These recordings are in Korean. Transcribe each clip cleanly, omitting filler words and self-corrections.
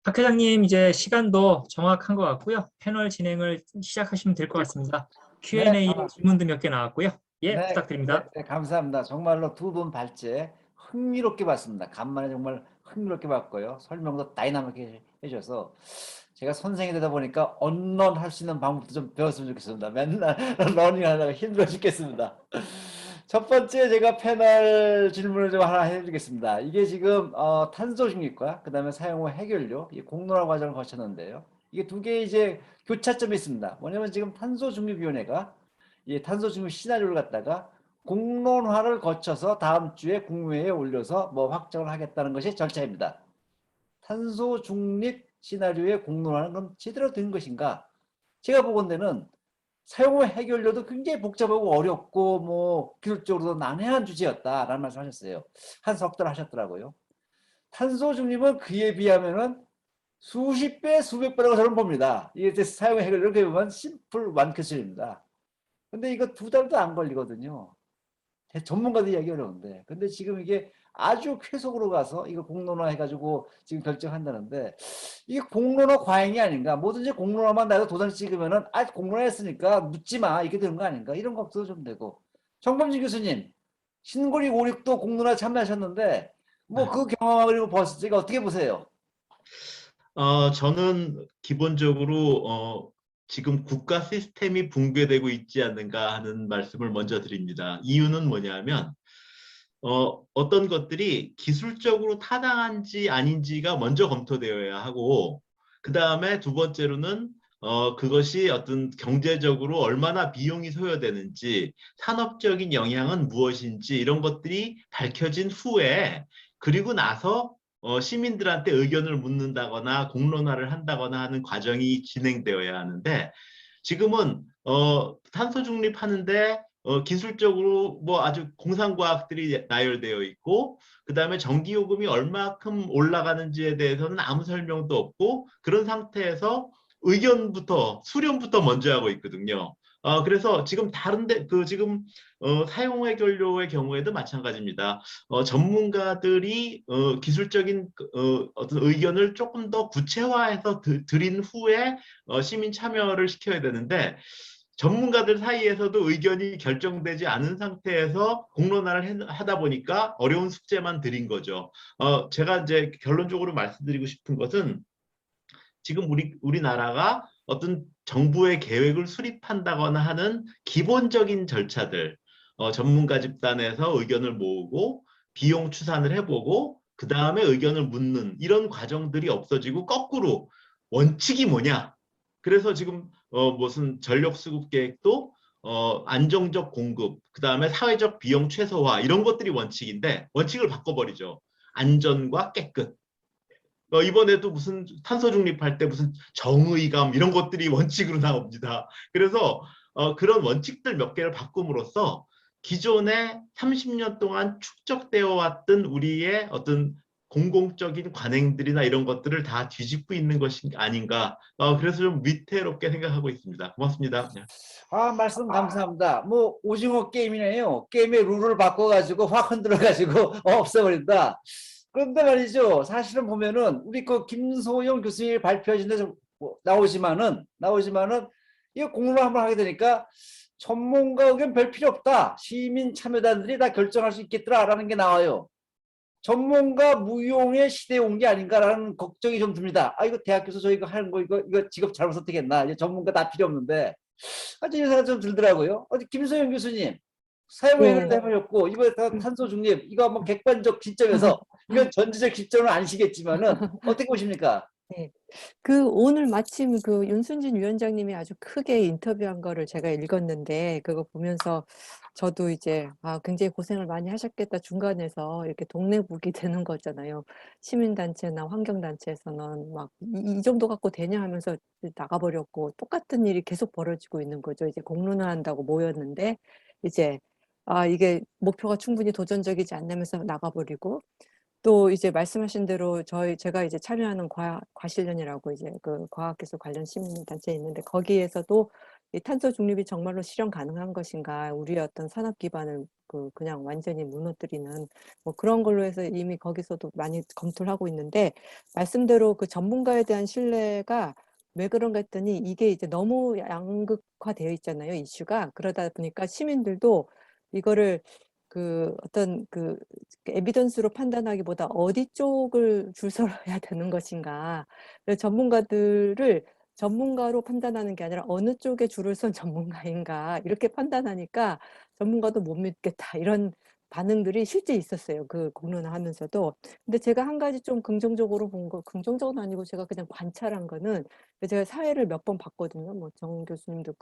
박 회장님, 이제 시간도 정확한 것 같고요. 패널 진행을 시작하시면 될 것 같습니다. 네, Q&A 질문도 몇 개 나왔고요. 예, 네, 네, 부탁드립니다. 네, 감사합니다. 정말로 두 분 발제 흥미롭게 봤습니다. 간만에 정말 흥미롭게 봤고요. 설명도 다이나믹하게 해줘서 제가 선생이 되다 보니까 언론 할 수 있는 방법도 좀 배웠으면 좋겠습니다. 맨날 러닝하다가 힘들어 죽겠습니다. 첫 번째 제가 패널 질문을 좀 하나 해드리겠습니다. 이게 지금 탄소 중립과 그다음에 사용 후 해결료 이 공론화 과정을 거쳤는데요. 이게 두 개의 이제 교차점이 있습니다. 뭐냐면 지금 탄소중립위원회가 이 탄소중립 시나리오를 갖다가 공론화를 거쳐서 다음 주에 국무회의에 올려서 뭐 확정을 하겠다는 것이 절차입니다. 탄소중립 시나리오의 공론화는 그럼 제대로 된 것인가? 제가 보건대는 사용 후 해결료도 굉장히 복잡하고 어렵고 뭐 기술적으로도 난해한 주제였다라는 말씀 하셨어요. 한 석 달 하셨더라고요. 탄소 중립은 그에 비하면은 수십 배, 수백 배라고 저는 봅니다. 이게 사용 해결료를 보면 심플 완크술입니다. 근데 이거 두 달도 안 걸리거든요. 전문가들 이야기 어려운데. 근데 지금 이게 아주 쾌속으로 가서 이거 공론화 해가지고 지금 결정한다는데 이게 공론화 과잉이 아닌가. 뭐든지 공론화만 나도 도장 찍으면은 공론화 했으니까 묻지 마. 이렇게 되는 거 아닌가. 이런 걱정도 좀 되고. 정범진 교수님, 신고리 5.6도 공론화 참여하셨는데 뭐 그 경험을 벌써 제가 어떻게 보세요? 저는 기본적으로 지금 국가 시스템이 붕괴되고 있지 않는가 하는 말씀을 먼저 드립니다. 이유는 뭐냐면 어떤 것들이 기술적으로 타당한지 아닌지가 먼저 검토되어야 하고 그 다음에 두 번째로는 그것이 어떤 경제적으로 얼마나 비용이 소요되는지 산업적인 영향은 무엇인지 이런 것들이 밝혀진 후에 그리고 나서 시민들한테 의견을 묻는다거나 공론화를 한다거나 하는 과정이 진행되어야 하는데 지금은 탄소 중립하는데 기술적으로 뭐 아주 공상과학들이 나열되어 있고 그다음에 전기요금이 얼마큼 올라가는지에 대해서는 아무 설명도 없고 그런 상태에서 의견부터 수렴부터 먼저 하고 있거든요. 그래서 지금 다른데 그 지금 사용 해결료의 경우에도 마찬가지입니다. 전문가들이 기술적인 어떤 의견을 조금 더 구체화해서 드린 후에 시민 참여를 시켜야 되는데 전문가들 사이에서도 의견이 결정되지 않은 상태에서 공론화를 하다 보니까 어려운 숙제만 드린 거죠. 제가 이제 결론적으로 말씀드리고 싶은 것은 지금 우리나라가 어떤 정부의 계획을 수립한다거나 하는 기본적인 절차들, 전문가 집단에서 의견을 모으고 비용 추산을 해보고 그 다음에 의견을 묻는 이런 과정들이 없어지고 거꾸로 원칙이 뭐냐? 그래서 지금 무슨 전력 수급 계획도 안정적 공급, 그 다음에 사회적 비용 최소화 이런 것들이 원칙인데 원칙을 바꿔버리죠. 안전과 깨끗. 이번에도 무슨 탄소 중립할 때 무슨 정의감 이런 것들이 원칙으로 나옵니다. 그래서 그런 원칙들 몇 개를 바꿈으로써 기존에 30년 동안 축적되어 왔던 우리의 어떤 공공적인 관행들이나 이런 것들을 다 뒤집고 있는 것이 아닌가. 그래서 좀 위태롭게 생각하고 있습니다. 고맙습니다. 말씀 감사합니다. 뭐 오징어 게임이네요. 게임의 룰을 바꿔가지고 확 흔들어가지고 없애버린다. 그런데 말이죠. 사실은 보면은 우리 그 김소영 교수님이 발표하신 데서 나오지만은 이거 공론화 한번 하게 되니까 전문가 의견 별 필요 없다. 시민 참여단들이 다 결정할 수 있겠더라라는 게 나와요. 전문가 무용의 시대에 온 게 아닌가라는 걱정이 좀 듭니다. 이거 대학교에서 저희가 하는 거 이거 직업 잘못 선택했나? 이제 전문가 다 필요 없는데. 이런 생각 좀 들더라고요. 김소영 교수님 사용 해결도 네. 해보셨고 이번에 탄소 중립 이거 한번 객관적 시점에서 이건 전지적 시점은 아니시겠지만은 어떻게 보십니까? 네. 오늘 마침 윤순진 위원장님이 아주 크게 인터뷰한 거를 제가 읽었는데, 그거 보면서 저도 이제, 굉장히 고생을 많이 하셨겠다. 중간에서 이렇게 동네북이 되는 거잖아요. 시민단체나 환경단체에서는 막, 이 정도 갖고 되냐 하면서 나가버렸고, 똑같은 일이 계속 벌어지고 있는 거죠. 이제 공론화 한다고 모였는데, 이제, 이게 목표가 충분히 도전적이지 않다면서 나가버리고, 또 이제 말씀하신 대로 제가 이제 참여하는 과실련이라고 이제 그 과학기술 관련 시민단체에 있는데 거기에서도 이 탄소 중립이 정말로 실현 가능한 것인가, 우리의 어떤 산업 기반을 그냥 완전히 무너뜨리는 뭐 그런 걸로 해서 이미 거기서도 많이 검토를 하고 있는데, 말씀대로 그 전문가에 대한 신뢰가 왜 그런가 했더니 이게 이제 너무 양극화되어 있잖아요, 이슈가. 그러다 보니까 시민들도 이거를 어떤 에비던스로 판단하기보다 어디 쪽을 줄 서야 되는 것인가. 그래서 전문가들을 전문가로 판단하는 게 아니라 어느 쪽에 줄을 선 전문가인가 이렇게 판단하니까 전문가도 못 믿겠다 이런 반응들이 실제 있었어요. 그 공론화하면서도. 근데 제가 한 가지 좀 긍정적으로 본 거, 긍정적은 아니고 제가 그냥 관찰한 거는, 제가 사회를 몇 번 봤거든요. 뭐 정 교수님도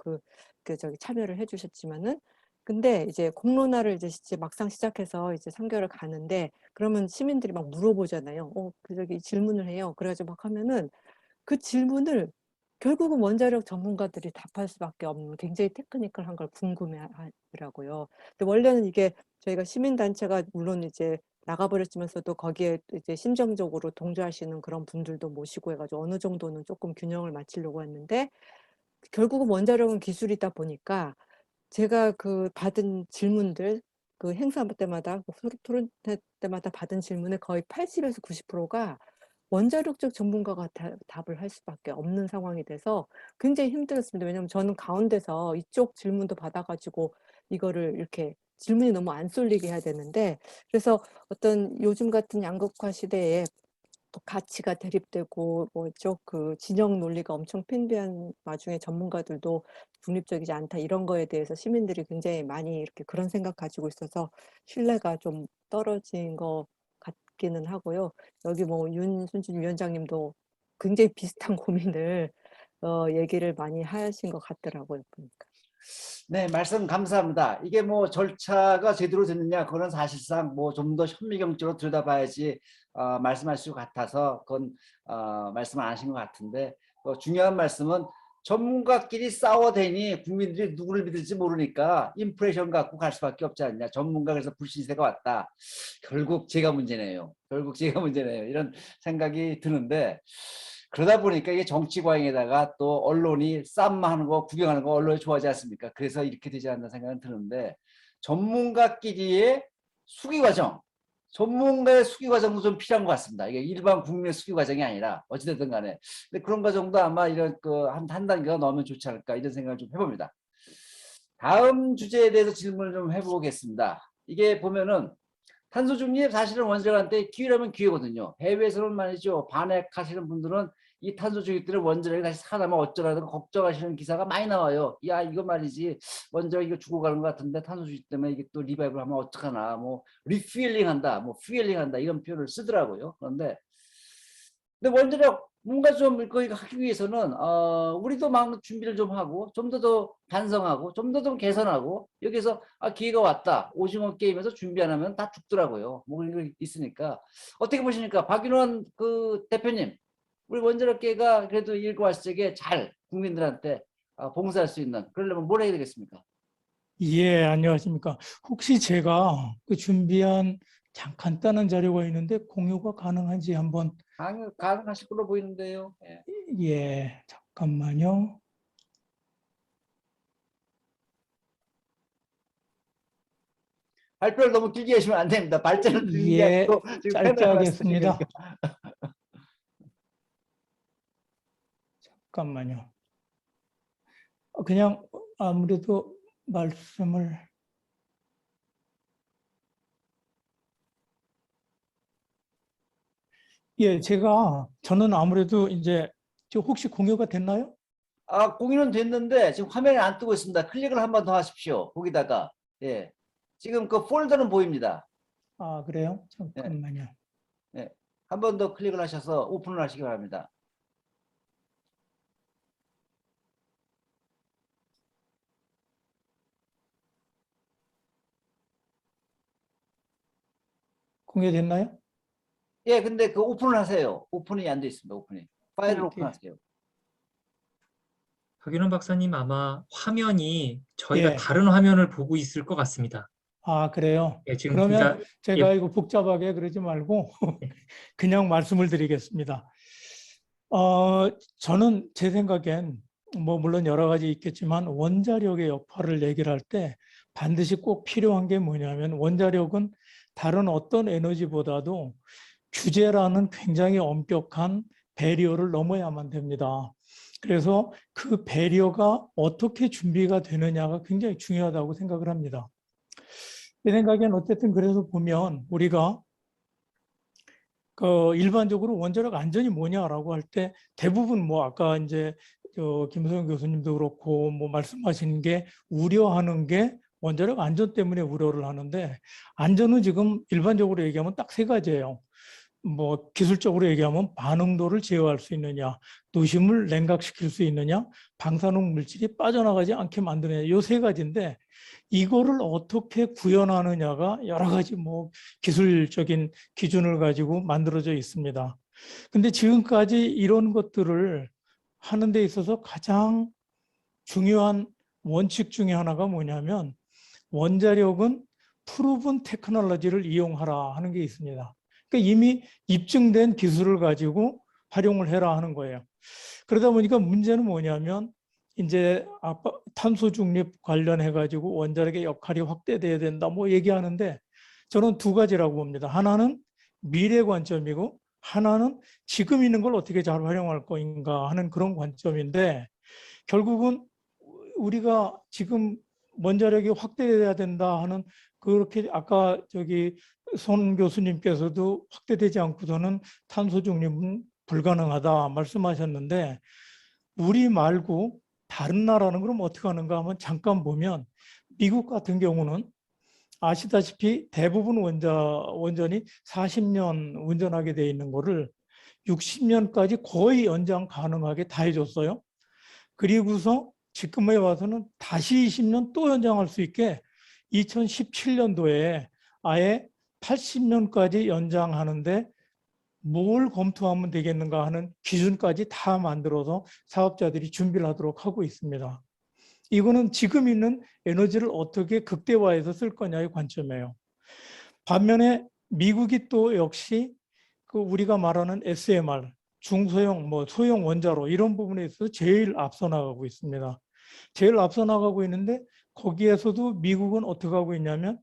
저기 참여를 해주셨지만은, 근데 이제 공론화를 이제 막상 시작해서 이제 3개월을 가는데, 그러면 시민들이 막 물어보잖아요. 저기 질문을 해요. 그래가지고 막 하면은 그 질문을 결국은 원자력 전문가들이 답할 수밖에 없는 굉장히 테크니컬한 걸 궁금해 하더라고요. 근데 원래는 이게 저희가 시민단체가 물론 이제 나가버렸지만서도 거기에 이제 심정적으로 동조하시는 그런 분들도 모시고 해가지고 어느 정도는 조금 균형을 맞추려고 했는데, 결국은 원자력은 기술이다 보니까 제가 받은 질문들, 행사 때마다, 토론 때마다 받은 질문의 거의 80에서 90%가 원자력적 전문가가 답을 할 수밖에 없는 상황이 돼서 굉장히 힘들었습니다. 왜냐하면 저는 가운데서 이쪽 질문도 받아가지고 이거를 이렇게 질문이 너무 안 쏠리게 해야 되는데, 그래서 어떤 요즘 같은 양극화 시대에 또 가치가 대립되고 뭐 이쪽 진영 논리가 엄청 팽배한 와중에 전문가들도 중립적이지 않다 이런 거에 대해서 시민들이 굉장히 많이 이렇게 그런 생각 가지고 있어서 신뢰가 좀 떨어진 것 같기는 하고요. 여기 뭐 윤순진 위원장님도 굉장히 비슷한 고민을 얘기를 많이 하신 것 같더라고요, 보니까. 네, 말씀 감사합니다. 이게 뭐 절차가 제대로 됐느냐, 그거는 사실상 뭐 좀 더 현미경적으로 들여다봐야지 말씀할 수 같아서 그건 말씀 안 하신 것 같은데, 중요한 말씀은 전문가끼리 싸워대니 국민들이 누구를 믿을지 모르니까 인프레션 갖고 갈 수밖에 없지 않냐. 전문가 그래서 불신세가 왔다. 결국 제가 문제네요. 결국 제가 문제네요. 이런 생각이 드는데, 그러다 보니까 이게 정치 과잉에다가 또 언론이 쌈하는 거 구경하는 거 언론이 좋아하지 않습니까? 그래서 이렇게 되지 않나 생각은 드는데, 전문가끼리의 수기 과정, 전문가의 수기 과정도 좀 필요한 것 같습니다. 이게 일반 국민의 수기 과정이 아니라 어찌됐든 간에. 근데 그런 과정도 아마 이런 한 단계가 넣으면 좋지 않을까 이런 생각을 좀 해봅니다. 다음 주제에 대해서 질문을 좀 해보겠습니다. 이게 보면은 탄소 중립 사실은 원자력한테 기회라면 기회거든요. 해외에서는 말이죠. 반핵하시는 분들은 이 탄소 중립들을 원자력이 다시 살아나면 어쩌라고 걱정하시는 기사가 많이 나와요. 야, 이거 말이지. 원자력 이거 죽어가는 것 같은데 탄소 중립 때문에 이게 또 리바이벌 하면 어떡하나. 뭐 리퓨얼링 한다. 뭐 퓨얼링 한다. 이런 표현을 쓰더라고요. 근데 원자력 뭔가 좀 이거 하기 위해서는 우리도 막 준비를 좀 하고 좀 더 반성하고 좀 더 개선하고, 여기서 기회가 왔다 오징어 게임에서 준비 안 하면 다 죽더라고요. 뭐 이런 거 있으니까 어떻게 보십니까? 박윤원 대표님, 우리 원자력계가 그래도 일과시적에 잘 국민들한테 봉사할 수 있는, 그러려면 뭘 해야 되겠습니까? 예, 안녕하십니까. 혹시 제가 준비한 간단한 자료가 있는데 공유가 가능한지 한번, 가능하실 걸로 보이는데요. 예. 예, 잠깐만요. 발표를 너무 길게 하시면 안 됩니다. 발전을 드리는 게 예, 아니고 지금 짧게 패널 하겠습니다. 말씀이니까. 잠깐만요. 그냥 아무래도 말씀을, 예, 저는 아무래도 이제 혹시 공유가 됐나요? 공유는 됐는데 지금 화면에 안 뜨고 있습니다. 클릭을 한 번 더 하십시오. 거기다가. 예. 지금 그 폴더는 보입니다. 아, 그래요? 예. 잠깐만요. 예. 한 번 더 클릭을 하셔서 오픈을 하시기 바랍니다. 공유됐나요? 예, 근데 그 오픈을 하세요. 오픈이 안 돼 있습니다. 오픈이. 파일을 예. 오픈하세요. 박윤원 박사님 아마 화면이 저희가 예. 다른 화면을 보고 있을 것 같습니다. 아, 그래요? 예, 지금 그러면 제가 예, 이거 복잡하게 그러지 말고 예. 그냥 말씀을 드리겠습니다. 저는 제 생각엔 뭐 물론 여러 가지 있겠지만 원자력의 역할을 얘기를 할 때 반드시 꼭 필요한 게 뭐냐면 원자력은 다른 어떤 에너지보다도 규제라는 굉장히 엄격한 배리어를 넘어야만 됩니다. 그래서 그 배리어가 어떻게 준비가 되느냐가 굉장히 중요하다고 생각을 합니다. 제 생각엔 어쨌든 그래서 보면 우리가 일반적으로 원자력 안전이 뭐냐라고 할 때 대부분 뭐 아까 이제 김소영 교수님도 그렇고 뭐 말씀하신 게 우려하는 게 원자력 안전 때문에 우려를 하는데 안전은 지금 일반적으로 얘기하면 딱 세 가지예요. 뭐 기술적으로 얘기하면 반응도를 제어할 수 있느냐, 도심을 냉각시킬 수 있느냐, 방사능 물질이 빠져나가지 않게 만드느냐, 이 세 가지인데 이거를 어떻게 구현하느냐가 여러 가지 뭐 기술적인 기준을 가지고 만들어져 있습니다. 근데 지금까지 이런 것들을 하는 데 있어서 가장 중요한 원칙 중에 하나가 뭐냐면 원자력은 프루븐 테크놀로지를 이용하라 하는 게 있습니다. 그러니까 이미 입증된 기술을 가지고 활용을 해라 하는 거예요. 그러다 보니까 문제는 뭐냐면 이제 탄소 중립 관련해 가지고 원자력의 역할이 확대돼야 된다 뭐 얘기하는데 저는 두 가지라고 봅니다. 하나는 미래 관점이고 하나는 지금 있는 걸 어떻게 잘 활용할 것인가 하는 그런 관점인데 결국은 우리가 지금 원자력이 확대돼야 된다 하는 그렇게 아까 손 교수님께서도 확대되지 않고서는 탄소 중립은 불가능하다 말씀하셨는데 우리 말고 다른 나라는 그럼 어떻게 하는가 하면 잠깐 보면 미국 같은 경우는 아시다시피 대부분 원전이 40년 운전하게 돼 있는 거를 60년까지 거의 연장 가능하게 다 해줬어요. 그리고서 지금에 와서는 다시 20년 또 연장할 수 있게 2017년도에 아예 80년까지 연장하는데 뭘 검토하면 되겠는가 하는 기준까지 다 만들어서 사업자들이 준비를 하도록 하고 있습니다. 이거는 지금 있는 에너지를 어떻게 극대화해서 쓸 거냐의 관점이에요. 반면에 미국이 또 역시 우리가 말하는 SMR, 중소형, 소형 원자로 이런 부분에 있어서 제일 앞서 나가고 있습니다. 제일 앞서 나가고 있는데 거기에서도 미국은 어떻게 하고 있냐면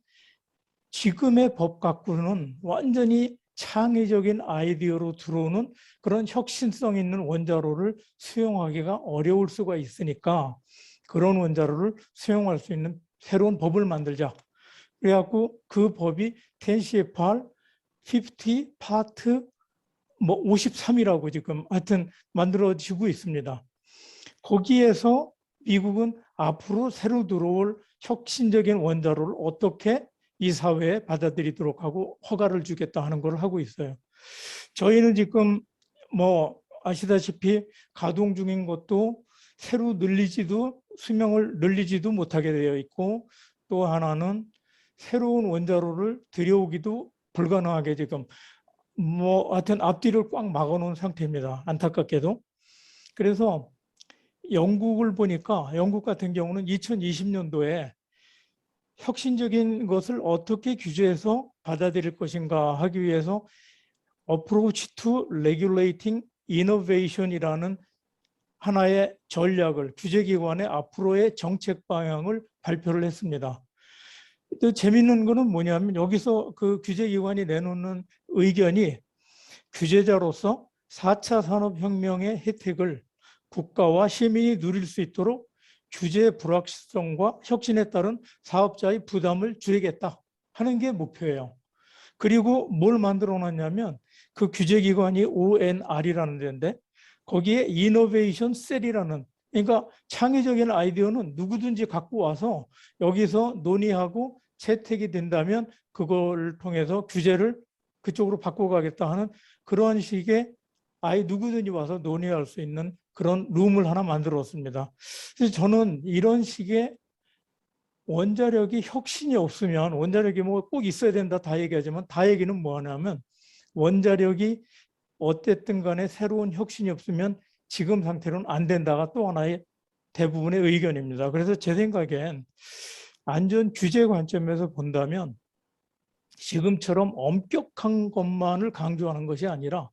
지금의 법 갖고는 완전히 창의적인 아이디어로 들어오는 그런 혁신성 있는 원자로를 수용하기가 어려울 수가 있으니까 그런 원자로를 수용할 수 있는 새로운 법을 만들자. 그래갖고 그 법이 10CFR 50 파트 53이라고 지금 하여튼 만들어지고 있습니다. 거기에서 미국은 앞으로 새로 들어올 혁신적인 원자로를 어떻게 이 사회에 받아들이도록 하고 허가를 주겠다 하는 걸 하고 있어요. 저희는 지금 아시다시피 가동 중인 것도 새로 수명을 늘리지도 못하게 되어 있고 또 하나는 새로운 원자로를 들여오기도 불가능하게 지금 하여튼 앞뒤를 꽉 막아놓은 상태입니다. 안타깝게도. 그래서 영국을 보니까 영국 같은 경우는 2020년도에 혁신적인 것을 어떻게 규제해서 받아들일 것인가 하기 위해서 Approach to Regulating Innovation이라는 하나의 전략을 규제기관의 앞으로의 정책 방향을 발표를 했습니다. 또 재미있는 거는 뭐냐면 여기서 그 규제기관이 내놓는 의견이 규제자로서 4차 산업혁명의 혜택을 국가와 시민이 누릴 수 있도록 규제의 불확실성과 혁신에 따른 사업자의 부담을 줄이겠다 하는 게 목표예요. 그리고 뭘 만들어 놨냐면 그 규제기관이 ONR이라는 데인데 거기에 이노베이션 셀이라는 그러니까 창의적인 아이디어는 누구든지 갖고 와서 여기서 논의하고 채택이 된다면 그걸 통해서 규제를 그쪽으로 바꿔가겠다 하는 그러한 식의 아예 누구든지 와서 논의할 수 있는 그런 룸을 하나 만들었습니다. 그래서 저는 이런 식의 원자력이 혁신이 없으면 원자력이 꼭 있어야 된다 다 얘기하지만 다 얘기는 뭐 하냐면 원자력이 어쨌든 간에 새로운 혁신이 없으면 지금 상태로는 안 된다가 또 하나의 대부분의 의견입니다. 그래서 제 생각엔 안전 규제 관점에서 본다면 지금처럼 엄격한 것만을 강조하는 것이 아니라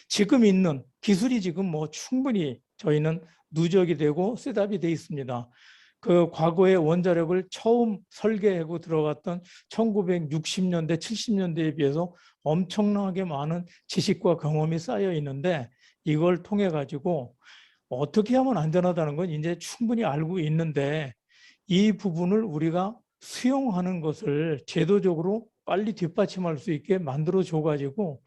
지금 있는 기술이 지금 뭐 충분히 저희는 누적이 되고 셋업이 돼 있습니다. 그 과거의 원자력을 처음 설계하고 들어갔던 1960년대, 70년대에 비해서 엄청나게 많은 지식과 경험이 쌓여 있는데 이걸 통해 가지고 어떻게 하면 안전하다는 건 이제 충분히 알고 있는데 이 부분을 우리가 수용하는 것을 제도적으로 빨리 뒷받침할 수 있게 만들어 줘 가지고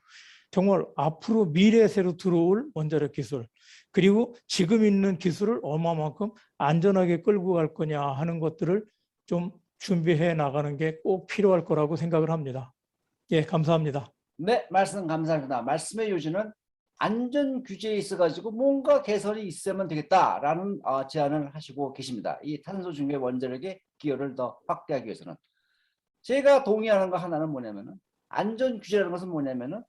정말 앞으로 미래 새로 들어올 원자력 기술 그리고 지금 있는 기술을 얼마만큼 안전하게 끌고 갈 거냐 하는 것들을 좀 준비해 나가는 게 꼭 필요할 거라고 생각을 합니다. 예, 감사합니다. 네, 말씀 감사합니다. 말씀의 요지는 안전 규제에 있어가지고 뭔가 개선이 있으면 되겠다라는 제안을 하시고 계십니다. 이 탄소 중립 원자력의 기여를 더 확대하기 위해서는. 제가 동의하는 거 하나는 뭐냐면은 안전 규제라는 것은 뭐냐면은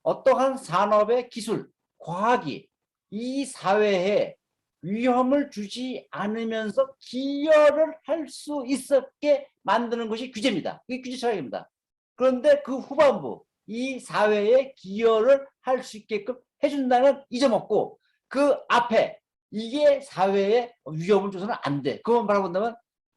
어떠한 산업의 기술, 과학이 이 사회에 위험을 주지 않으면서 기여를 할 수 있게 만드는 것이 규제입니다. 이게 규제 철학입니다. 그런데 그 후반부, 이 사회에 기여를 할 수 있게끔 해준다는 이 점 없고 그 앞에 이게 사회에 위험을 줘서는 안 돼. 그것만 바라본다면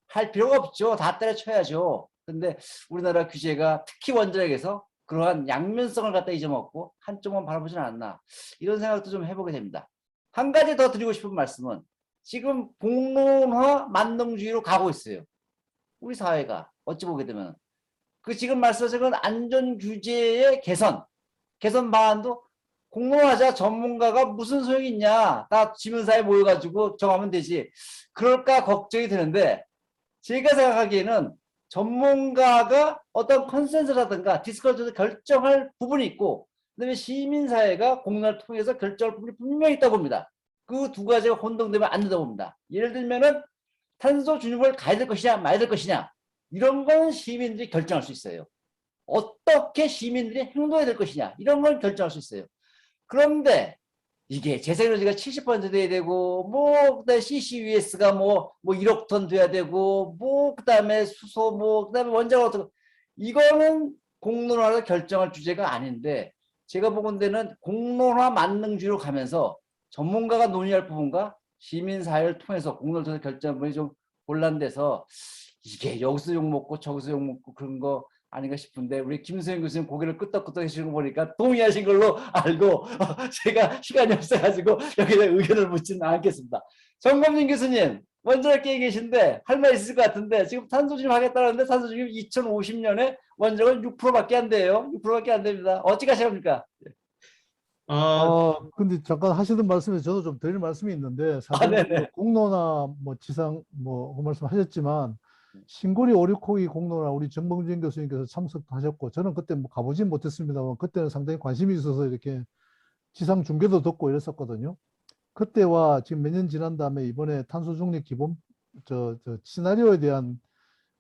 할 필요가 없죠. 다 때려쳐야죠. 근데 우리나라 규제가 특히 원자력에서 그러한 양면성을 갖다 잊어먹고 한쪽만 바라보지는 않나 이런 생각도 좀 해보게 됩니다. 한 가지 더 드리고 싶은 말씀은 지금 공론화 만능주의로 가고 있어요. 우리 사회가 어찌 보게 되면 그 지금 말씀하신 안전규제의 개선 방안도 공론화자 전문가가 무슨 소용이 있냐 다 지문사에 모여가지고 정하면 되지 그럴까 걱정이 되는데 제가 생각하기에는 전문가가 어떤 컨센서스라든가 디스커션에서 결정할 부분이 있고 그다음에 시민사회가 공론을 통해서 결정할 부분이 분명히 있다고 봅니다. 그 두 가지가 혼동되면 안 된다고 봅니다. 예를 들면은 탄소 중립을 가야 될 것이냐 말아야 될 것이냐 이런 건 시민들이 결정할 수 있어요. 어떻게 시민들이 행동해야 될 것이냐 이런 건 결정할 수 있어요. 그런데 이게 재생에너지가 70% 돼야 되고 뭐 그다음에 CCUS가 뭐 1억 톤 돼야 되고 뭐 그다음에 수소 뭐 그다음에 원자력 어떻게 이거는 공론화를 결정할 주제가 아닌데 제가 보건대는 공론화 만능주의로 가면서 전문가가 논의할 부분과 시민사회를 통해서 공론을 통해서 결정할 부분이 좀 혼란돼서 이게 여기서 욕먹고 저기서 욕먹고 그런 거 아닌가 싶은데 우리 김수현 교수님 고개를 끄덕끄덕 하시는 거 보니까 동의하신 걸로 알고 제가 시간이 없어가지고 여기다 의견을 묻지는 않겠습니다. 정범진 교수님 원자력계에 계신데 할 말 있을 것 같은데 지금 탄소중립 하겠다는데 탄소중립 2050년에 원자력은 6%밖에 안 돼요. 6%밖에 안 됩니다. 어찌 가셔갑니까? 근데 잠깐 하시던 말씀에 저도 좀 드릴 말씀이 있는데 사실 네네. 공론화 뭐 지상 그 말씀하셨지만 신고리 오리코기 공론화 우리 정봉진 교수님께서 참석하셨고 저는 그때 뭐 가보진 못했습니다만 그때는 상당히 관심이 있어서 이렇게 지상 중계도 듣고 이랬었거든요. 그때와 지금 몇 년 지난 다음에 이번에 탄소 중립 기본 시나리오에 대한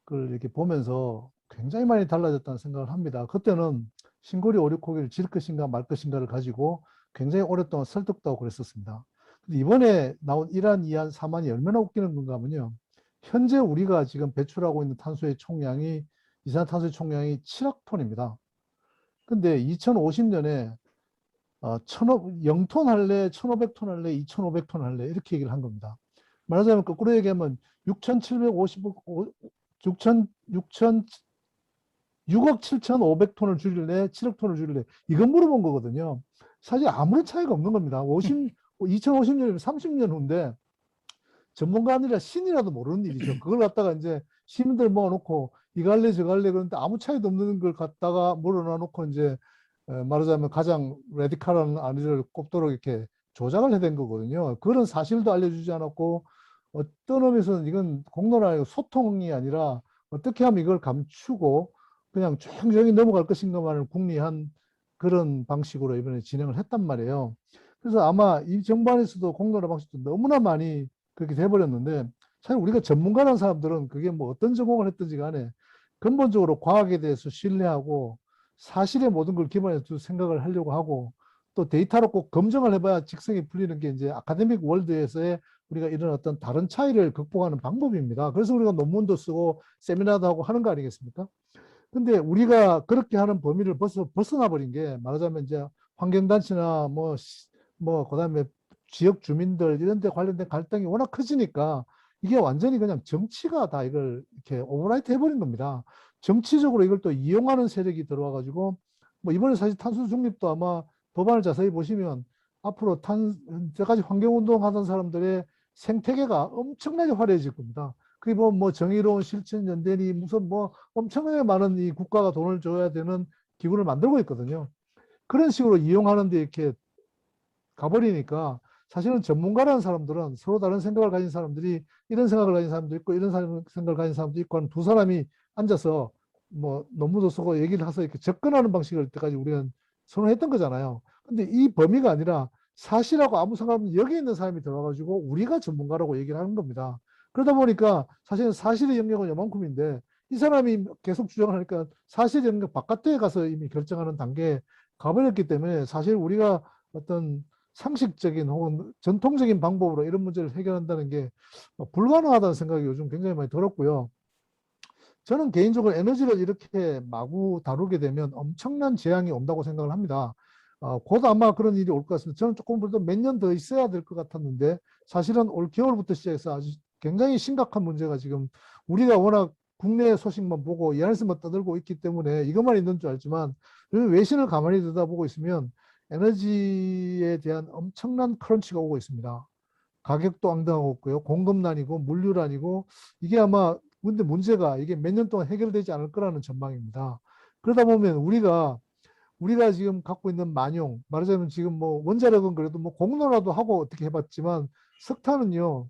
걸 이렇게 보면서 굉장히 많이 달라졌다는 생각을 합니다. 그때는 신고리 오리코기를 질 것인가 말 것인가를 가지고 굉장히 오랫동안 설득도 하고 그랬었습니다. 근데 이번에 나온 1안, 2안, 3안이 얼마나 웃기는 건가 하면요. 현재 우리가 지금 배출하고 있는 탄소의 총량이 이산화탄소의 총량이 7억 톤입니다. 근데 2050년에 0톤 할래, 1,500톤 할래, 2,500톤 할래 이렇게 얘기를 한 겁니다. 말하자면 거꾸로 얘기하면 6억 7,500톤을 줄일래, 7억 톤을 줄일래 이건 물어본 거거든요. 사실 아무런 차이가 없는 겁니다. 2050년이면 30년 후인데 전문가 아니라 신이라도 모르는 일이죠. 그걸 갖다가 이제 시민들 모아놓고 이거 할래 저거 할래 그런데 아무 차이도 없는 걸 갖다가 몰아놔놓고 이제 말하자면 가장 레디칼한 안위를 꼽도록 이렇게 조작을 해댄 거거든요. 그런 사실도 알려주지 않았고 어떤 의미에서는 이건 공론화 소통이 아니라 어떻게 하면 이걸 감추고 그냥 조용히 넘어갈 것인가만을 궁리한 그런 방식으로 이번에 진행을 했단 말이에요. 그래서 아마 이 정부안에서도 공론화 방식도 너무나 많이 그렇게 돼버렸는데 사실 우리가 전문가라는 사람들은 그게 뭐 어떤 전공을 했든지 간에 근본적으로 과학에 대해서 신뢰하고 사실의 모든 걸 기반해서 생각을 하려고 하고 또 데이터로 꼭 검증을 해봐야 직성이 풀리는 게 이제 아카데믹 월드에서의 우리가 이런 어떤 다른 차이를 극복하는 방법입니다. 그래서 우리가 논문도 쓰고 세미나도 하고 하는 거 아니겠습니까? 근데 우리가 그렇게 하는 범위를 벗어나 버린 게 말하자면 이제 환경단체나 그다음에 지역 주민들 이런 데 관련된 갈등이 워낙 커지니까 이게 완전히 그냥 정치가 다 이걸 이렇게 오버라이트 해버린 겁니다. 정치적으로 이걸 또 이용하는 세력이 들어와 가지고 뭐 이번에 사실 탄소 중립도 아마 법안을 자세히 보시면 앞으로 현재까지 환경운동 하던 사람들의 생태계가 엄청나게 화려해질 겁니다. 그게 뭐 정의로운 실천연대니 무슨 뭐 엄청나게 많은 이 국가가 돈을 줘야 되는 기구를 만들고 있거든요. 그런 식으로 이용하는데 이렇게 가버리니까 사실은 전문가라는 사람들은 서로 다른 생각을 가진 사람들이 이런 생각을 가진 사람도 있고 이런 생각을 가진 사람도 있고 하는 두 사람이 앉아서 뭐 논문도 쓰고 얘기를 해서 이렇게 접근하는 방식을 이때까지 우리는 선호했던 거잖아요. 근데 이 범위가 아니라 사실하고 아무 상관없는 여기 있는 사람이 들어와가지고 우리가 전문가라고 얘기를 하는 겁니다. 그러다 보니까 사실은 사실의 영역은 요만큼인데 이 사람이 계속 주장을 하니까 사실의 영역 바깥에 가서 이미 결정하는 단계에 가버렸기 때문에 사실 우리가 어떤 상식적인 혹은 전통적인 방법으로 이런 문제를 해결한다는 게 불가능하다는 생각이 요즘 굉장히 많이 들었고요. 저는 개인적으로 에너지를 이렇게 마구 다루게 되면 엄청난 재앙이 온다고 생각을 합니다. 곧 아마 그런 일이 올 것 같습니다. 저는 조금 더 몇 년 더 있어야 될 것 같았는데 사실은 올 겨울부터 시작해서 아주 굉장히 심각한 문제가 지금 우리가 워낙 국내 소식만 보고 이 안에서만 떠들고 있기 때문에 이것만 있는 줄 알지만 외신을 가만히 들여다보고 있으면 에너지에 대한 엄청난 크런치가 오고 있습니다. 가격도 앙등하고 있고요. 공급난이고 물류난이고 이게 아마 근데 문제가 이게 몇 년 동안 해결되지 않을 거라는 전망입니다. 그러다 보면 우리가 지금 갖고 있는 만용, 말하자면 지금 뭐 원자력은 그래도 뭐 공론화도 하고 어떻게 해봤지만 석탄은요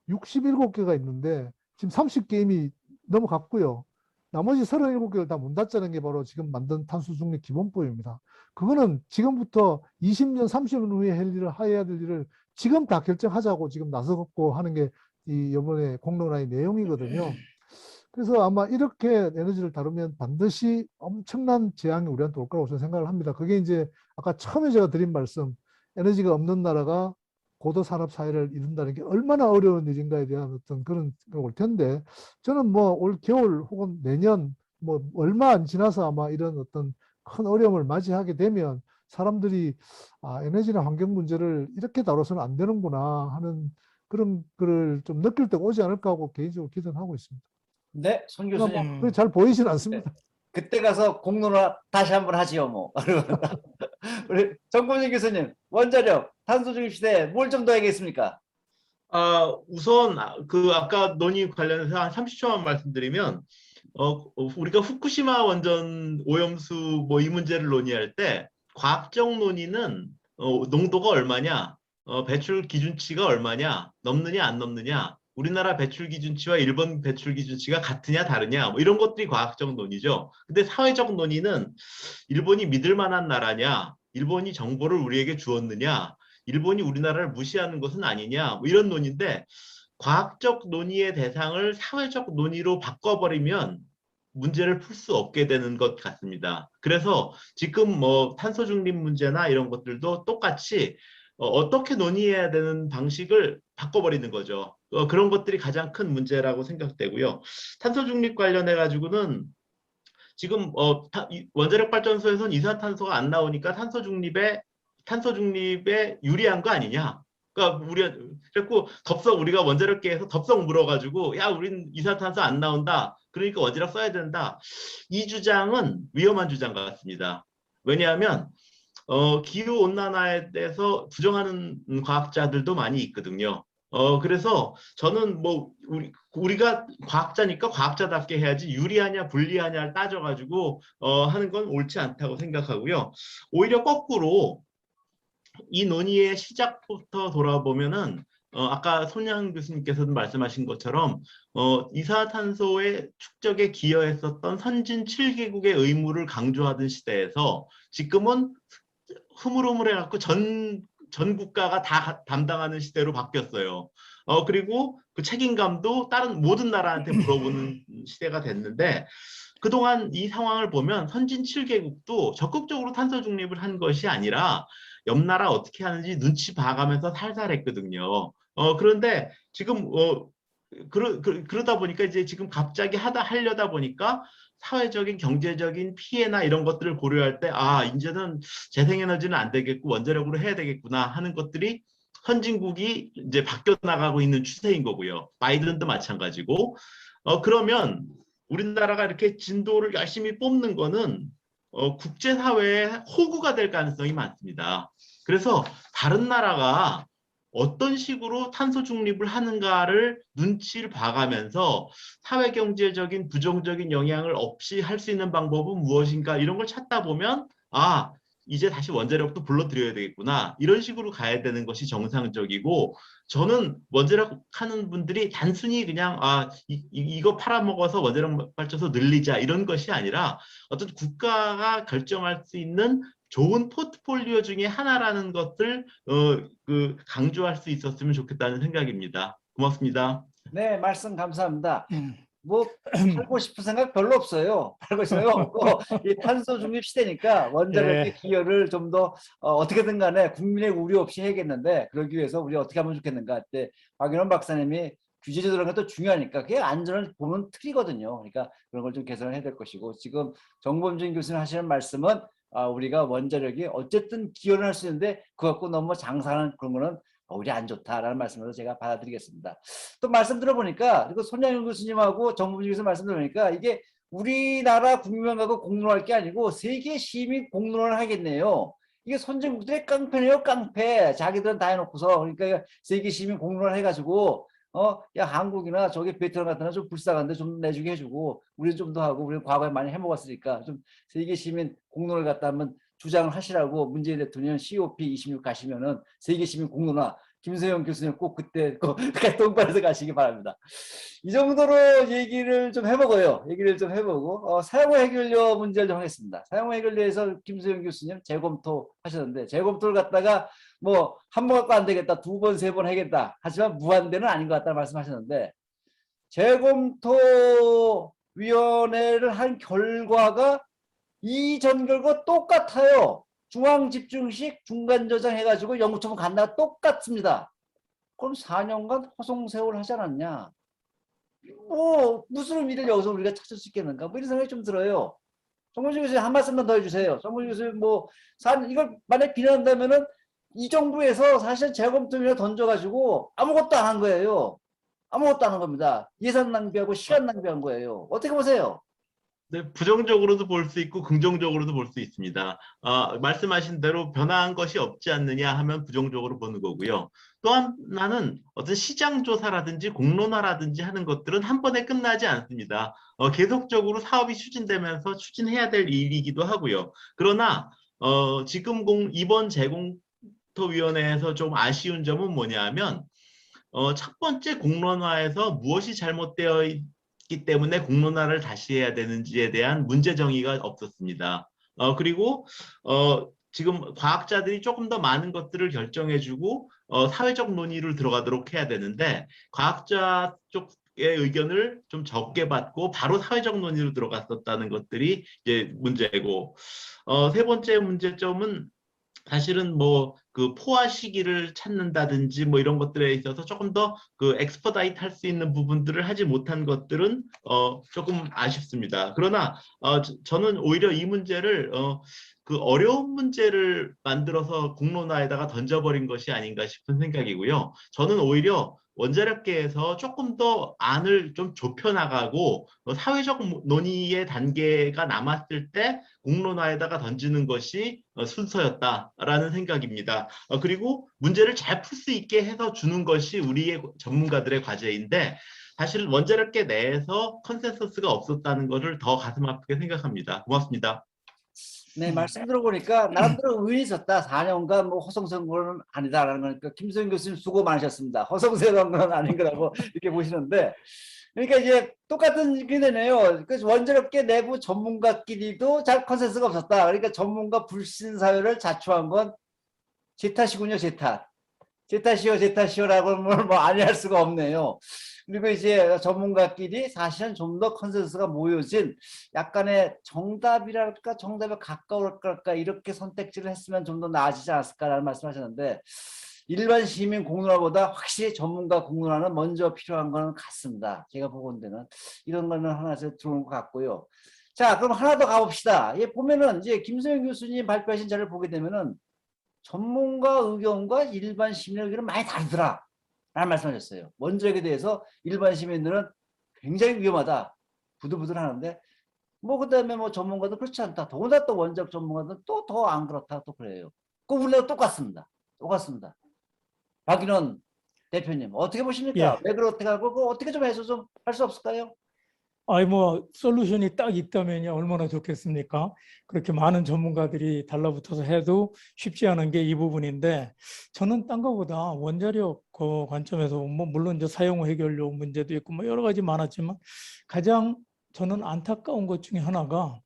67개가 있는데 지금 30개 이미 넘어갔고요. 나머지 37개를 다 문 닫자는 게 바로 지금 만든 탄소 중립 기본법입니다. 그거는 지금부터 20년, 30년 후에 해야 될 일을 지금 다 결정하자고 지금 나서고 하는 게 이 이번에 공론화의 내용이거든요. 그래서 아마 이렇게 에너지를 다루면 반드시 엄청난 재앙이 우리한테 올 거라고 저는 생각을 합니다. 그게 이제 아까 처음에 제가 드린 말씀, 에너지가 없는 나라가 고도 산업 사회를 이룬다는 게 얼마나 어려운 일인가에 대한 어떤 그런 올 텐데 저는 뭐 올 겨울 혹은 내년 뭐 얼마 안 지나서 아마 이런 어떤 큰 어려움을 맞이하게 되면 사람들이 에너지나 환경 문제를 이렇게 다뤄서는 안 되는구나 하는 그런 거를 좀 느낄 때가 오지 않을까 하고 개인적으로 기대는 하고 있습니다. 네, 손 교수님. 그게 잘 보이진 않습니다. 그때 가서 공론화 다시 한번 하지요, 뭐. 우리 정권진 교수님, 원자력, 탄소 중립 시대에 뭘 좀 더 하겠습니까? 우선 그 아까 논의 관련해서 한 30초만 말씀드리면 우리가 후쿠시마 원전 오염수 뭐 이 문제를 논의할 때 과학적 논의는 농도가 얼마냐, 배출 기준치가 얼마냐, 넘느냐 안 넘느냐, 우리나라 배출 기준치와 일본 배출 기준치가 같으냐 다르냐 뭐 이런 것들이 과학적 논의죠. 근데 사회적 논의는 일본이 믿을 만한 나라냐, 일본이 정보를 우리에게 주었느냐, 일본이 우리나라를 무시하는 것은 아니냐 뭐 이런 논의인데 과학적 논의의 대상을 사회적 논의로 바꿔버리면 문제를 풀 수 없게 되는 것 같습니다. 그래서 지금 뭐 탄소 중립 문제나 이런 것들도 똑같이 어떻게 논의해야 되는 방식을 바꿔버리는 거죠. 그런 것들이 가장 큰 문제라고 생각되고요. 탄소 중립 관련해 가지고는 지금 원자력 발전소에서는 이산탄소가 안 나오니까 탄소 중립에 유리한 거 아니냐. 그러니까 그래갖고 덥석 우리가 원자력계에서 덥석 물어가지고 야 우린 이산탄소 안 나온다. 그러니까 원자력 써야 된다. 이 주장은 위험한 주장 같습니다. 왜냐하면 기후 온난화에 대해서 부정하는 과학자들도 많이 있거든요. 그래서 저는 뭐 우리가 과학자니까 과학자답게 해야지 유리하냐 불리하냐를 따져가지고 하는 건 옳지 않다고 생각하고요. 오히려 거꾸로 이 논의의 시작부터 돌아보면은 아까 손양 교수님께서도 말씀하신 것처럼 이산화탄소의 축적에 기여했었던 선진 7개국의 의무를 강조하던 시대에서 지금은 흐물흐물해갖고 전 국가가 다 담당하는 시대로 바뀌었어요. 그리고 그 책임감도 다른 모든 나라한테 물어보는 시대가 됐는데 그동안 이 상황을 보면 선진 7개국도 적극적으로 탄소 중립을 한 것이 아니라 옆 나라 어떻게 하는지 눈치 봐가면서 살살 했거든요. 그런데 지금 그러다 보니까 이제 지금 갑자기 하려다 보니까 사회적인 경제적인 피해나 이런 것들을 고려할 때 이제는 재생에너지는 안 되겠고 원자력으로 해야 되겠구나 하는 것들이 선진국이 이제 바뀌어 나가고 있는 추세인 거고요. 바이든도 마찬가지고. 그러면 우리나라가 이렇게 진도를 열심히 뽑는 거는 국제사회의 호구가 될 가능성이 많습니다. 그래서 다른 나라가 어떤 식으로 탄소 중립을 하는가를 눈치를 봐가면서 사회경제적인 부정적인 영향을 없이 할 수 있는 방법은 무엇인가 이런 걸 찾다 보면 이제 다시 원자력도 불러들여야 되겠구나 이런 식으로 가야 되는 것이 정상적이고 저는 원자력 하는 분들이 단순히 그냥 이거 팔아먹어서 원자력 발전소 늘리자 이런 것이 아니라 어떤 국가가 결정할 수 있는 좋은 포트폴리오 중에 하나라는 것을 강조할 수 있었으면 좋겠다는 생각입니다. 고맙습니다. 네, 말씀 감사합니다. 뭐 팔고 싶은 생각 별로 없어요. 팔고 싶은 생각 없고 이 탄소 중립 시대니까 원자력의 기여를 좀 더 어떻게든 간에 국민의 우려 없이 해야겠는데 그러기 위해서 우리 어떻게 하면 좋겠는가 할 때 박윤원 박사님이 규제 제도라는 것도 중요하니까 그게 안전을 보는 틀이거든요. 그러니까 그런 걸 좀 개선을 해야 될 것이고 지금 정범준 교수님 하시는 말씀은 우리가 원자력이 어쨌든 기여를 할 수 있는데 그거 갖고 너무 장사하는 그런 거는 우리 안 좋다라는 말씀으로 제가 받아들이겠습니다. 또 말씀 들어보니까 그리고 손양윤 교수님하고 정범준 교수님 말씀 들어보니까 이게 우리나라 국민하고 공론할 게 아니고 세계 시민 공론을 하겠네요. 이게 선진국들의 깡패네요, 깡패. 자기들은 다 해놓고서 그러니까 세계 시민 공론을 해가지고 야 한국이나 저기 베트남 같은 데는 좀 불쌍한데 좀 내주게 해주고 우리는 좀 더 하고 우리는 과거에 많이 해먹었으니까 좀 세계 시민 공론을 갖다 한번 주장을 하시라고 문재인 대통령 COP26 가시면은 세계 시민 공론화 김세영 교수님 꼭 그때 똥발에서 가시기 바랍니다. 이 정도로 얘기를 좀 해보고요. 얘기를 좀 해보고 사용후 해결료 문제를 좀 하겠습니다. 사용후 해결료에서 김세영 교수님 재검토 하셨는데 재검토를 갖다가 뭐 한 번 갖고 안 되겠다, 두 번, 세 번 하겠다. 하지만 무한대는 아닌 것 같다는 말씀하셨는데 재검토위원회를 한 결과가 이전 결과 똑같아요. 중앙집중식 중간저장 해가지고 연구처분 간다가 똑같습니다. 그럼 4년간 호송세월 하지 않았냐? 뭐 무슨 의미를 여기서 우리가 찾을 수 있겠는가? 뭐 이런 생각이 좀 들어요. 정문주 교수님 한 말씀만 더 해주세요. 정문주 교수님 이걸 만약 비난한다면은 이 정부에서 사실 재검토위원회 던져가지고 아무것도 안 한 거예요. 아무것도 안 한 겁니다. 예산 낭비하고 시간 낭비한 거예요. 어떻게 보세요? 네, 부정적으로도 볼 수 있고 긍정적으로도 볼 수 있습니다. 말씀하신 대로 변화한 것이 없지 않느냐 하면 부정적으로 보는 거고요. 또 하나는 어떤 시장 조사라든지 공론화라든지 하는 것들은 한 번에 끝나지 않습니다. 계속적으로 사업이 추진되면서 추진해야 될 일이기도 하고요. 그러나 지금 이번 재검토위원회에서 좀 아쉬운 점은 뭐냐 하면 첫 번째 공론화에서 무엇이 잘못되어 있기 때문에 공론화를 다시 해야 되는지에 대한 문제 정의가 없었습니다. 그리고 지금 과학자들이 조금 더 많은 것들을 결정해주고 사회적 논의를 들어가도록 해야 되는데 과학자 쪽의 의견을 좀 적게 받고 바로 사회적 논의로 들어갔었다는 것들이 이제 문제고 세 번째 문제점은 사실은 그 포화 시기를 찾는다든지 이런 것들에 있어서 조금 더 엑스퍼다이트 할 수 있는 부분들을 하지 못한 것들은 조금 아쉽습니다. 그러나 저는 오히려 이 문제를 그 어려운 문제를 만들어서 공론화에다가 던져버린 것이 아닌가 싶은 생각이고요. 저는 오히려 원자력계에서 조금 더 안을 좀 좁혀나가고 사회적 논의의 단계가 남았을 때 공론화에다가 던지는 것이 순서였다라는 생각입니다. 그리고 문제를 잘 풀 수 있게 해서 주는 것이 우리의 전문가들의 과제인데 사실 원자력계 내에서 컨센서스가 없었다는 것을 더 가슴 아프게 생각합니다. 고맙습니다. 네, 말씀 들어보니까 나름대로 의미 있었다. 4년간 허송세월은 아니다라는 거니까 김소영 교수님 수고 많으셨습니다. 허송세월한 건 아닌 거라고 이렇게 보시는데 그러니까 이제 똑같은 게 되네요. 그 원자력계 내부 전문가끼리도 잘 컨센서스가 없었다. 그러니까 전문가 불신 사회를 자초한 건 제 탓이군요, 제 탓. 제 탓이요라고 뭐 아니할 수가 없네요. 그리고 이제 전문가끼리 사실은 좀 더 컨센서스가 모여진 약간의 정답이랄까 정답에 가까울까 이렇게 선택지를 했으면 좀 더 나아지지 않았을까라는 말씀하셨는데 일반 시민 공론화보다 확실히 전문가 공론화는 먼저 필요한 거는 같습니다. 제가 보건대는 이런 거는 하나씩 들어온 것 같고요. 자, 그럼 하나 더 가봅시다. 예, 보면은 이제 김소영 교수님 발표하신 자료를 보게 되면은 전문가 의견과 일반 시민의 의견은 많이 다르더라 라는 말씀하셨어요. 원자력에 대해서 일반 시민들은 굉장히 위험하다, 부들부들 하는데, 뭐 그다음에 뭐 전문가도 그렇지 않다, 더군다나 또 원자력 전문가들은 또 더 안 그렇다 또 그래요. 그 우리나라 똑같습니다. 똑같습니다. 박인원 대표님 어떻게 보십니까? 예. 왜 그렇게 하고 그거 어떻게 좀 해서 좀 할 수 없을까요? 아이 뭐 솔루션이 딱 있다면야 얼마나 좋겠습니까? 그렇게 많은 전문가들이 달라붙어서 해도 쉽지 않은 게 이 부분인데, 저는 딴 거보다 원자력 그 관점에서 뭐 물론 이제 사용 해결료 문제도 있고 뭐 여러 가지 많았지만, 가장 저는 안타까운 것 중에 하나가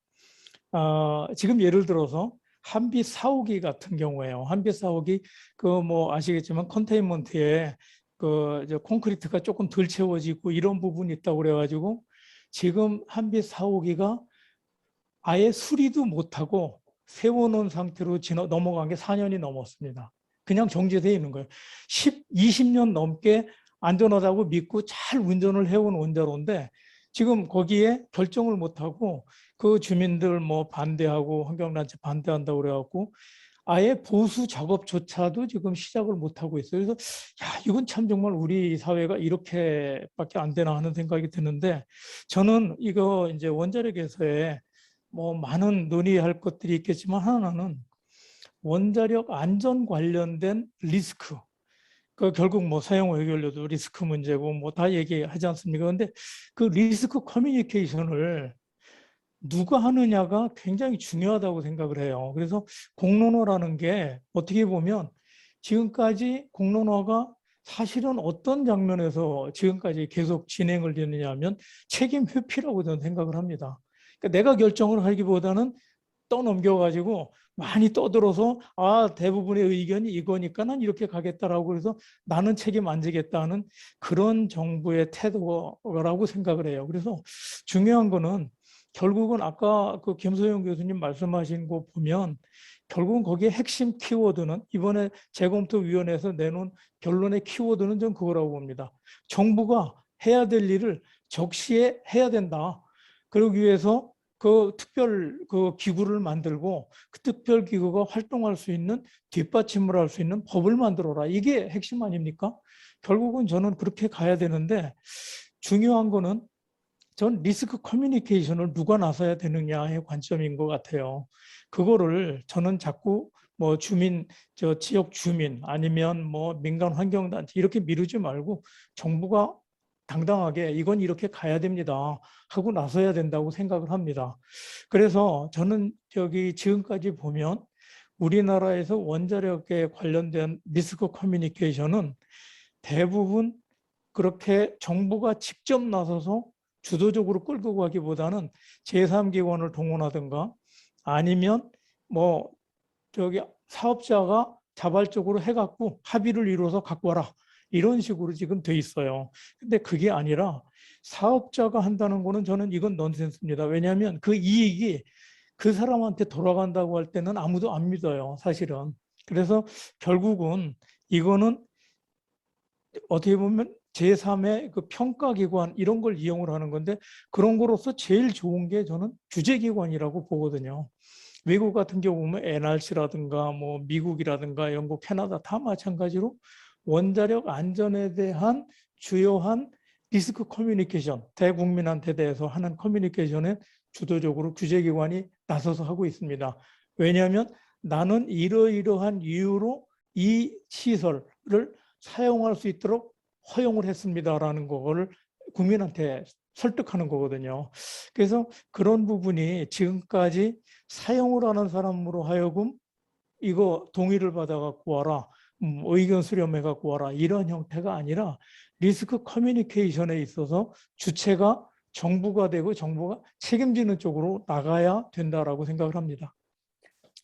지금 예를 들어서 한빛 4호기 같은 경우에요. 한빛 4호기 그 뭐 아시겠지만 컨테인먼트에 그 이제 콘크리트가 조금 덜 채워지고 이런 부분이 있다고 그래가지고 지금 한빛 4호기가 아예 수리도 못하고 세워놓은 상태로 넘어간 게 4년이 넘었습니다. 그냥 정지되어 있는 거예요. 20년 넘게 안전하다고 믿고 잘 운전을 해온 원자로인데 지금 거기에 결정을 못하고 그 주민들 뭐 반대하고 환경단체 반대한다고 그래갖고 아예 보수 작업조차도 지금 시작을 못하고 있어요. 그래서 야, 이건 참 정말 우리 사회가 이렇게밖에 안 되나 하는 생각이 드는데, 저는 이거 이제 원자력에서의 뭐 많은 논의할 것들이 있겠지만 하나는 원자력 안전 관련된 리스크. 그 결국 뭐 사용 해결료도 리스크 문제고 뭐 다 얘기하지 않습니까? 근데 그 리스크 커뮤니케이션을 누가 하느냐가 굉장히 중요하다고 생각을 해요. 그래서 공론화라는 게 어떻게 보면 지금까지 공론화가 사실은 어떤 장면에서 지금까지 계속 진행을 되느냐 하면 책임 회피라고 저는 생각을 합니다. 그러니까 내가 결정을 하기보다는 떠넘겨가지고 많이 떠들어서 대부분의 의견이 이거니까 난 이렇게 가겠다라고 그래서 나는 책임 안 지겠다는 그런 정부의 태도라고 생각을 해요. 그래서 중요한 거는 결국은 아까 그 김소영 교수님 말씀하신 거 보면 결국은 거기에 핵심 키워드는 이번에 재검토위원회에서 내놓은 결론의 키워드는 전 그거라고 봅니다. 정부가 해야 될 일을 적시에 해야 된다. 그러기 위해서 그 특별 그 기구를 만들고 그 특별 기구가 활동할 수 있는 뒷받침을 할 수 있는 법을 만들어라. 이게 핵심 아닙니까? 결국은 저는 그렇게 가야 되는데, 중요한 거는 전 리스크 커뮤니케이션을 누가 나서야 되느냐의 관점인 것 같아요. 그거를 저는 자꾸 뭐 주민, 지역 주민 아니면 뭐 민간 환경단체 이렇게 미루지 말고 정부가 당당하게 이건 이렇게 가야 됩니다 하고 나서야 된다고 생각을 합니다. 그래서 저는 지금까지 보면 우리나라에서 원자력에 관련된 리스크 커뮤니케이션은 대부분 그렇게 정부가 직접 나서서 주도적으로 끌고 가기보다는 제3기관을 동원하든가 아니면 뭐 사업자가 자발적으로 해갖고 합의를 이루어서 갖고 와라 이런 식으로 지금 돼 있어요. 근데 그게 아니라 사업자가 한다는 거는 저는 이건 넌센스입니다. 왜냐하면 그 이익이 그 사람한테 돌아간다고 할 때는 아무도 안 믿어요, 사실은. 그래서 결국은 이거는 어떻게 보면 제3의 그 평가기관 이런 걸 이용을 하는 건데, 그런 거로서 제일 좋은 게 저는 규제기관이라고 보거든요. 외국 같은 경우 보면 NRC라든가 뭐 미국이라든가 영국, 캐나다 다 마찬가지로 원자력 안전에 대한 주요한 리스크 커뮤니케이션, 대국민한테 대해서 하는 커뮤니케이션에 주도적으로 규제기관이 나서서 하고 있습니다. 왜냐하면 나는 이러이러한 이유로 이 시설을 사용할 수 있도록 허용을 했습니다라는 거를 국민한테 설득하는 거거든요. 그래서 그런 부분이 지금까지 사용을 하는 사람으로 하여금 이거 동의를 받아 갖고 와라, 의견 수렴해 갖고 와라 이런 형태가 아니라 리스크 커뮤니케이션에 있어서 주체가 정부가 되고 정부가 책임지는 쪽으로 나가야 된다라고 생각을 합니다.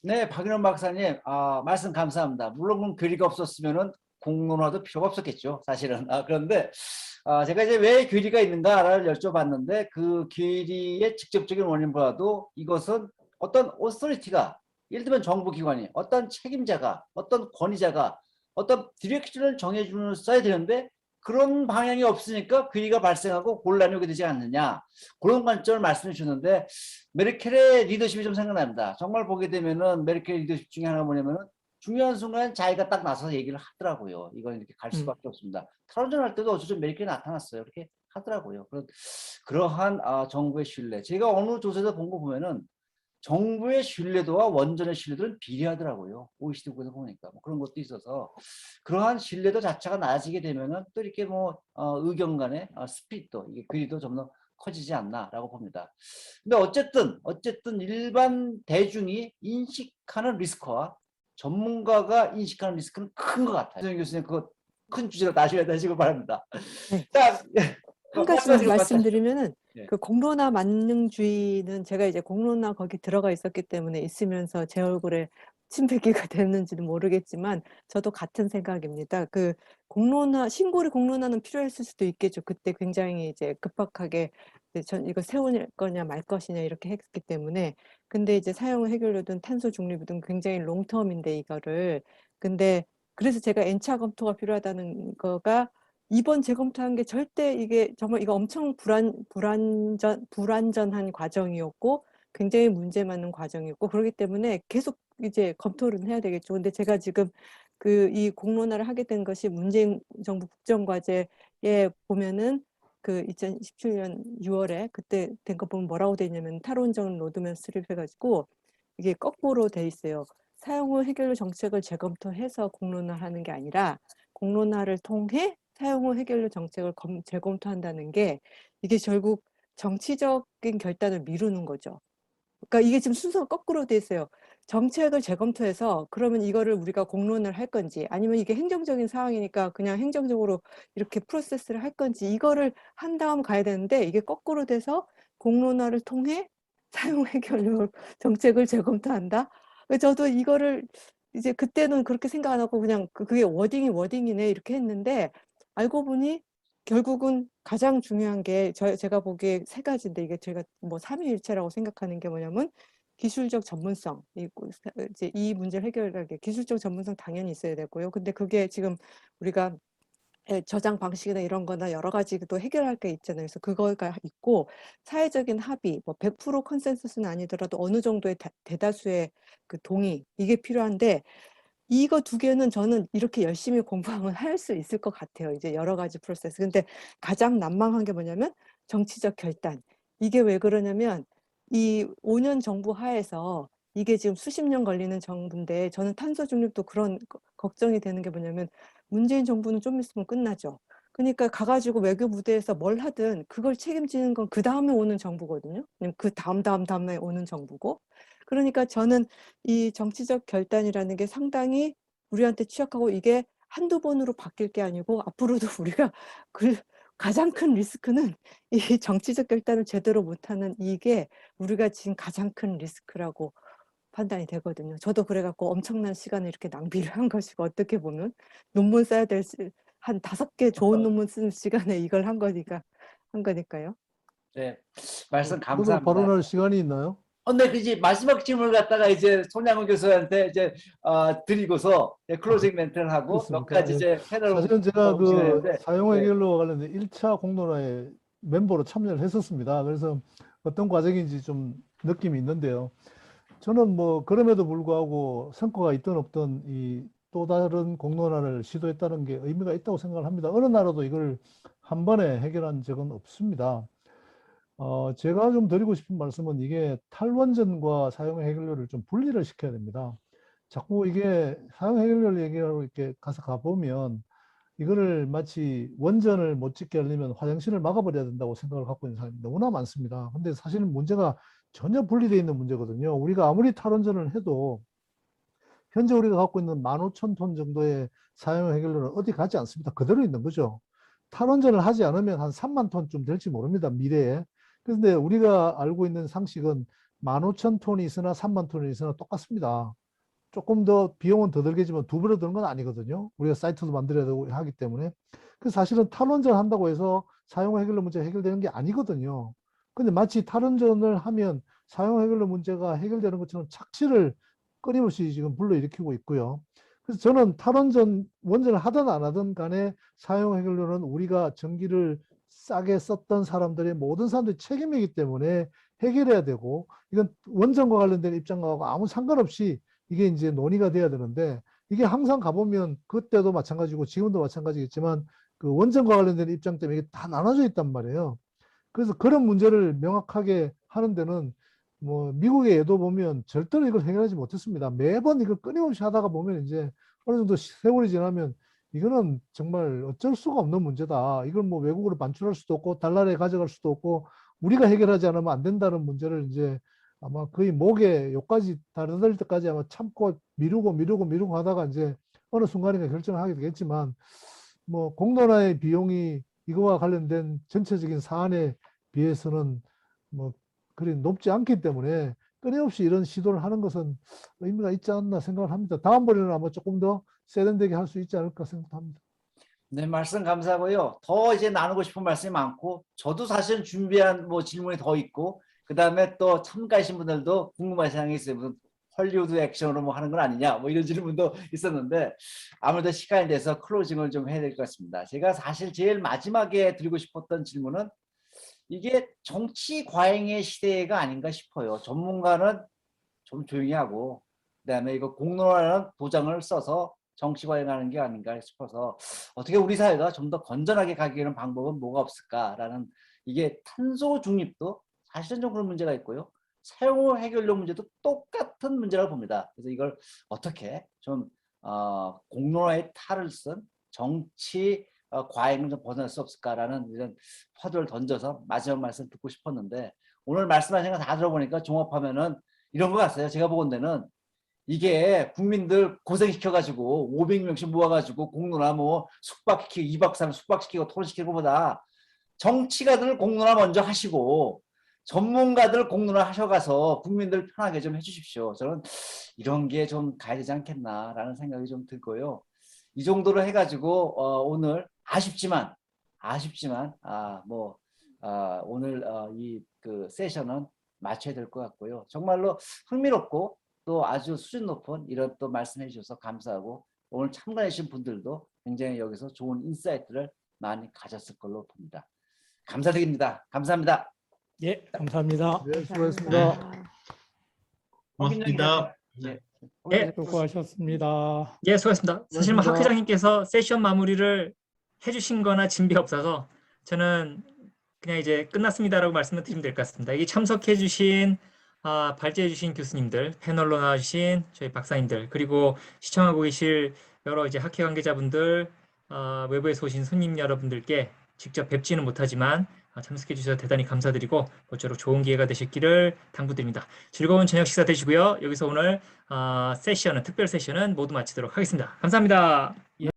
네, 박인원 박사님, 말씀 감사합니다. 물론 교리가 없었으면은 공론화도 필요가 없었겠죠, 사실은. 그런데 제가 이제 왜 교리가 있는가를 여쭤봤는데, 그 교리의 직접적인 원인보다도 이것은 어떤 오토리티가, 예를 들면 정부기관이 어떤 책임자가, 어떤 권위자가 어떤 디렉션을 정해주는 써야 되는데, 그런 방향이 없으니까 괴리가 발생하고 곤란이 오게 되지 않느냐. 그런 관점을 말씀해 주는데 메르켈의 리더십이 좀 생각납니다. 정말 보게 되면은 메르켈 리더십 중에 하나가 뭐냐면은 중요한 순간 자기가 딱 나서서 얘기를 하더라고요. 이건 이렇게 갈 수밖에 없습니다. 탈원전 할 때도 어쩌죠 메르켈이 나타났어요. 이렇게 하더라고요. 그러한 정부의 신뢰. 제가 어느 조사에서 본 거 보면은 정부의 신뢰도와 원전의 신뢰도는 비례하더라고요. OECD 국에서 보니까 뭐 그런 것도 있어서 그러한 신뢰도 자체가 낮아지게 되면은 또 이렇게 뭐 의견 간의 스피릿도 이게 괴리도 좀 더 커지지 않나라고 봅니다. 근데 어쨌든 일반 대중이 인식하는 리스크와 전문가가 인식하는 리스크는 큰 것 같아요. 정 교수님 그거 큰 주제로 나셔야 되시고 바랍니다. 네. 자, 한 가지만 말씀하시죠. 말씀드리면은 네. 그 공론화 만능주의는 제가 이제 공론화 거기 들어가 있었기 때문에 있으면서 제 얼굴에 침뱉기가 됐는지는 모르겠지만 저도 같은 생각입니다. 그 공론화 신고리 공론화는 필요했을 수도 있겠죠. 그때 굉장히 이제 급박하게 전 이거 세울 거냐 말 것이냐 이렇게 했기 때문에 근데 이제 사용 해결료든 탄소 중립이든 굉장히 롱텀인데 이거를 근데 그래서 제가 N차 검토가 필요하다는 거가 이번 재검토한 게 절대 이게 정말 이거 엄청 불완전한 과정이었고 굉장히 문제 많은 과정이었고 그렇기 때문에 계속 이제 검토를 해야 되겠죠. 근데 제가 지금 그 이 공론화를 하게 된 것이 문재인 정부 국정과제에 보면은 그 2017년 6월에 그때 된 거 보면 뭐라고 돼 있냐면 탈원전 로드맵 수립해가지고 이게 거꾸로 돼 있어요. 사용 후 해결료 정책을 재검토해서 공론화하는 게 아니라 공론화를 통해 사용 후 해결료 정책을 재검토한다는 게 이게 결국 정치적인 결단을 미루는 거죠. 그러니까 이게 지금 순서가 거꾸로 돼 있어요. 정책을 재검토해서 그러면 이거를 우리가 공론을 할 건지 아니면 이게 행정적인 상황이니까 그냥 행정적으로 이렇게 프로세스를 할 건지 이거를 한 다음 가야 되는데 이게 거꾸로 돼서 공론화를 통해 사용 해결료 정책을 재검토한다. 저도 이거를 이제 그때는 그렇게 생각 안 하고 그냥 그게 워딩이네 이렇게 했는데 알고 보니 결국은 가장 중요한 게 제가 보기에 세 가지인데 이게 제가 뭐 삼위일체라고 생각하는 게 뭐냐면 기술적 전문성 이제 이 문제를 해결하기 기술적 전문성 당연히 있어야 되고요. 근데 그게 지금 우리가 저장 방식이나 이런 거나 여러 가지 또 해결할 게 있잖아요. 그래서 그거가 있고 사회적인 합의, 뭐 100% 컨센서스는 아니더라도 어느 정도의 대다수의 그 동의 이게 필요한데 이거 두 개는 저는 이렇게 열심히 공부하면 할 수 있을 것 같아요. 이제 여러 가지 프로세스. 근데 가장 난망한 게 뭐냐면 정치적 결단. 이게 왜 그러냐면 이 5년 정부 하에서 이게 지금 수십 년 걸리는 정부인데 저는 탄소 중립도 그런 걱정이 되는 게 뭐냐면 문재인 정부는 좀 있으면 끝나죠. 그러니까 가가지고 외교 무대에서 뭘 하든 그걸 책임지는 건 그 다음에 오는 정부거든요. 그 다음에 오는 정부고. 그러니까 저는 이 정치적 결단이라는 게 상당히 우리한테 취약하고 이게 한두 번으로 바뀔 게 아니고 앞으로도 우리가 가장 큰 리스크는 이 정치적 결단을 제대로 못하는 이게 우리가 지금 가장 큰 리스크라고 판단이 되거든요. 저도 그래갖고 엄청난 시간을 이렇게 낭비를 한 것이고 어떻게 보면 논문 써야 될 한 5개 좋은 논문 쓰는 시간에 이걸 한 거니까요. 네, 말씀 저도 감사합니다. 발언할 시간이 있나요? 네, 그지 마지막 질문을 갖다가 이제 손양훈 교수한테 이제 드리고서 클로징 멘트를 하고 몇 그렇습니까? 가지 예. 이제 패널 사실은 제가 그 진행했는데 사용 네. 해결료와 관련된 1차 공론화에 멤버로 참여를 했었습니다. 그래서 어떤 과정인지 좀 느낌이 있는데요. 저는 뭐 그럼에도 불구하고 성과가 있든 없든 이 또 다른 공론화를 시도했다는 게 의미가 있다고 생각을 합니다. 어느 나라도 이걸 한 번에 해결한 적은 없습니다. 제가 좀 드리고 싶은 말씀은 이게 탈원전과 사용 해결료를 좀 분리를 시켜야 됩니다. 자꾸 이게 사용 해결료를 얘기하고 이렇게 가서 가보면 이거를 마치 원전을 못 짓게 하려면 화장실을 막아버려야 된다고 생각을 갖고 있는 사람이 너무나 많습니다. 근데 사실은 문제가 전혀 분리되어 있는 문제거든요. 우리가 아무리 탈원전을 해도 현재 우리가 갖고 있는 15,000톤 정도의 사용 해결료는 어디 가지 않습니다. 그대로 있는 거죠. 탈원전을 하지 않으면 한 3만 톤쯤 될지 모릅니다. 미래에. 그런데 우리가 알고 있는 상식은 15,000톤이 있으나 3만 톤이 있으나 똑같습니다. 조금 더 비용은 더 들겠지만 2배로 드는 건 아니거든요. 우리가 사이트도 만들어야 되고 하기 때문에. 그래서 사실은 탈원전 한다고 해서 사용 해결료 문제가 해결되는 게 아니거든요. 근데 마치 탈원전을 하면 사용 해결료 문제가 해결되는 것처럼 착취를 끊임없이 지금 불러일으키고 있고요. 그래서 저는 탈원전 원전을 하든 안 하든 간에 사용 해결료는 우리가 전기를 싸게 썼던 사람들의 모든 사람들의 책임이기 때문에 해결해야 되고, 이건 원전과 관련된 입장과 아무 상관없이 이게 이제 논의가 돼야 되는데, 이게 항상 가보면 그때도 마찬가지고 지금도 마찬가지겠지만 그 원전과 관련된 입장 때문에 이게 다 나눠져 있단 말이에요. 그래서 그런 문제를 명확하게 하는 데는 뭐 미국의 예도 보면 절대로 이걸 해결하지 못했습니다. 매번 이걸 끊임없이 하다가 보면 이제 어느 정도 세월이 지나면 이거는 정말 어쩔 수가 없는 문제다. 이걸 뭐 외국으로 반출할 수도 없고 달나라에 가져갈 수도 없고 우리가 해결하지 않으면 안 된다는 문제를 이제 아마 거의 목에 욕까지 다르들 때까지 아마 참고 미루고 하다가 이제 어느 순간인가 결정을 하게 되겠지만, 뭐 공론화의 비용이 이거와 관련된 전체적인 사안에 비해서는 뭐 그리 높지 않기 때문에 끊임없이 이런 시도를 하는 것은 의미가 있지 않나 생각을 합니다. 다음번에는 아마 조금 더 세련되게 할 수 있지 않을까 생각합니다. 네, 말씀 감사하고요. 더 이제 나누고 싶은 말씀이 많고, 저도 사실 준비한 뭐 질문이 더 있고, 그 다음에 또 참가하신 분들도 궁금하신 사항이 있어요. 무슨 헐리우드 액션으로 뭐 하는 건 아니냐, 뭐 이런 질문도 있었는데, 아무래도 시간이 돼서 클로징을 좀 해야 될 것 같습니다. 제가 사실 제일 마지막에 드리고 싶었던 질문은 이게 정치 과잉의 시대가 아닌가 싶어요. 전문가는 좀 조용히 하고, 그다음에 이거 공론화라는 도장을 써서 정치 과잉하는 게 아닌가 싶어서, 어떻게 우리 사회가 좀 더 건전하게 가기 위한 방법은 뭐가 없을까라는, 이게 탄소 중립도 사실은 좀 그런 문제가 있고요. 사용 해결료 문제도 똑같은 문제라고 봅니다. 그래서 이걸 어떻게 좀 공론화의 탈을 쓴 정치 과잉을 좀 벗어날 수 없을까라는 이런 화두를 던져서 마지막 말씀 듣고 싶었는데, 오늘 말씀하신 거 다 들어보니까 종합하면은 이런 것 같아요. 제가 보건대는 이게 국민들 고생시켜가지고 500명씩 모아가지고 공론화 뭐 숙박시키고 2박 3일 숙박시키고 토론시키는 것보다 정치가들 공론화 먼저 하시고 전문가들 공론화 하셔가서 국민들 편하게 좀 해주십시오. 저는 이런 게 좀 가야 되지 않겠나라는 생각이 좀 들고요. 이 정도로 해가지고 오늘 아쉽지만 오늘 이 그 세션은 마쳐야 될 것 같고요. 정말로 흥미롭고 또 아주 수준 높은 이런 또 말씀해 주셔서 감사하고, 오늘 참가해 주신 분들도 굉장히 여기서 좋은 인사이트를 많이 가졌을 걸로 봅니다. 감사드립니다. 감사합니다. 예, 감사합니다. 네, 수고하셨습니다. 고맙습니다. 네. 예. 수고하셨습니다. 예, 수고하셨습니다. 사실 뭐 학 고맙습니다. 회장님께서 세션 마무리를 해주신 거나 진비 없어서 저는 그냥 이제 끝났습니다라고 말씀을 드리면 될 것 같습니다. 이게 참석해주신 발제해주신 교수님들, 패널로 나와주신 저희 박사님들, 그리고 시청하고 계실 여러 이제 학회 관계자분들, 외부에서 오신 손님 여러분들께 직접 뵙지는 못하지만 참석해 주셔서 대단히 감사드리고 모쪼록 좋은 기회가 되셨기를 당부드립니다. 즐거운 저녁 식사 되시고요. 여기서 오늘 세션은 특별 세션은 모두 마치도록 하겠습니다. 감사합니다.